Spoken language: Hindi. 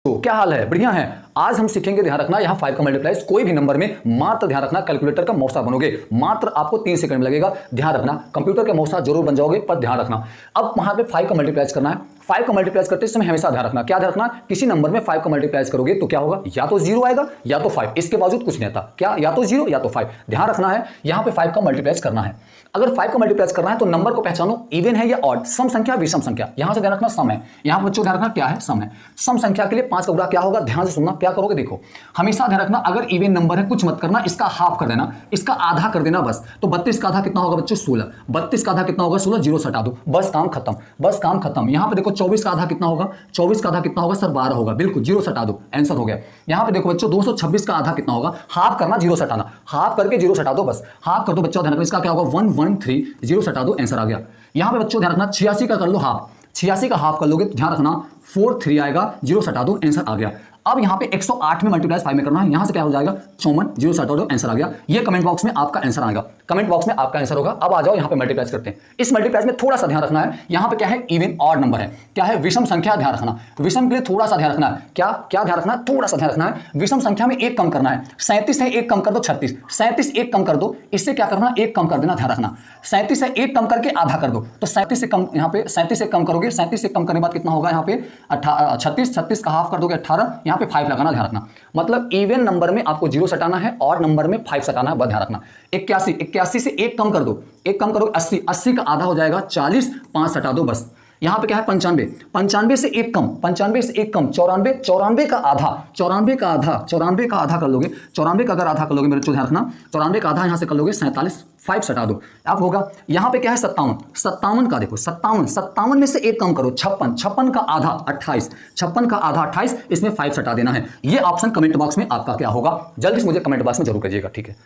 तो क्या हाल है? बढ़िया है। आज हम सीखेंगे, ध्यान रखना, यहाँ 5 का मल्टीप्लाइज कोई भी नंबर में मात्र ध्यान रखना कैलकुलेटर का मौसा बनोगे, मात्र आपको 3 सेकंड में लगेगा। ध्यान रखना कंप्यूटर के मौसा जरूर बन जाओगे, पर ध्यान रखना अब वहां पे 5 का मल्टीप्लाइज करना है। 5 का मल्टीप्लाइज करते समय हमेशा ध्यान रखना, क्या ध्यान रखना, किसी नंबर में 5 का मल्टीप्लाइज करोगे तो क्या होगा, या तो 0 आएगा या तो 5, इसके बावजूद कुछ नहीं आता, क्या या तो 0 या तो 5। ध्यान रखना है यहाँ पे 5 का मल्टीप्लाइज करना है। अगर 5 का मल्टीप्लाइज करना है तो नंबर को पहचानो, इवन है या ऑड, सम संख्या विषम संख्या। यहां से ध्यान रखना सम है, यहां पर बच्चों ध्यान रखना क्या है, सम है। सम संख्या के लिए 5 का गुणा क्या होगा, ध्यान से सुनना, क्या करोगे देखो, हमेशा ध्यान रखना अगर इवन नंबर है कुछ मत करना, इसका हाफ कर देना, इसका आधा कर देना बस। तो 32 का आधा कितना होगा बच्चों, 16। 32 का आधा कितना होगा, 16, 0 हटा दो, बस काम खत्म, बस काम खत्म। यहां पे देखो 24 का आधा कितना होगा, 24 का आधा कितना होगा सर, 12 होगा, बिल्कुल 0 हटा दो, आंसर हो गया। यहां पे देखो बच्चों 226 का आधा कितना होगा, हाफ करना, 0 हटाना, हाफ करके 0 हटा दो, बस हाफ कर दो बच्चों। ध्यान रखना इसका क्या होगा, 113, 0 हटा दो, आंसर आ गया। यहां पे बच्चों ध्यान रखना 86 का कर लो हाफ, 86 का हाफ कर लोगे तो ध्यान रखना 43 आएगा, 0 हटा दो, आंसर आ गया। अब यहाँ पे 108 में मल्टीप्लाई 5 में करना है, यहां से क्या हो जाएगा 54, 0 से हटा दो, आंसर आ गया। ये कमेंट बॉक्स में आपका आंसर आएगा, कमेंट बॉक्स में आपका आंसर होगा। अब आ जाओ यहाँ पे मल्टीप्लाई करते हैं। इस मल्टीप्लाई में थोड़ा सा ध्यान रखना है, यहाँ पे क्या है, इवन ऑड नंबर है, क्या है, विषम संख्या। ध्यान रखना विषम के लिए थोड़ा सा ध्यान रखना है, क्या क्या ध्यान रखना है, थोड़ा सा ध्यान रखना है। विषम संख्या में एक कम करना है, 37 है, एक कम कर दो 36, 37 एक कम कर दो, इससे क्या करना, एक कम कर देना। ध्यान रखना 37 है, एक कम करके आधा कर दो, तो 37 से कम, यहाँ पे 37 से कम करोगे, 37 से कम करने के बाद कितना होगा, यहाँ पे 36, 36 का हाफ कर दोगे 18, यहाँ पे 5 लगाना। ध्यान रखना मतलब इवन नंबर में आपको 0 सटाना है, और नंबर में 5 सटाना है, बस ध्यान रखना। 81 से एक कम कर दो, एक कम करो 80, 80 का आधा हो जाएगा 40, 5 सटा दो बस। यहां पे क्या है 95, 95 से एक कम, 95 से एक कम 94, 94 का आधा, 94 का आधा, 94 का आधा कर लोगे, 94 का अगर आधा कर लोगे मेरे ध्यान रखना, 94 का आधा यहां से कर लोगे 47, 5 सटा दो, अब होगा। यहां पे क्या है 57, 57 का देखो 57, 57 में से एक कम करो 56, 56 का आधा 28, 56 का आधा 28, इसमें 5 सटा देना है। ये ऑप्शन कमेंट बॉक्स में आपका क्या होगा, जल्दी से मुझे कमेंट बॉक्स में जरूर करिएगा, ठीक है।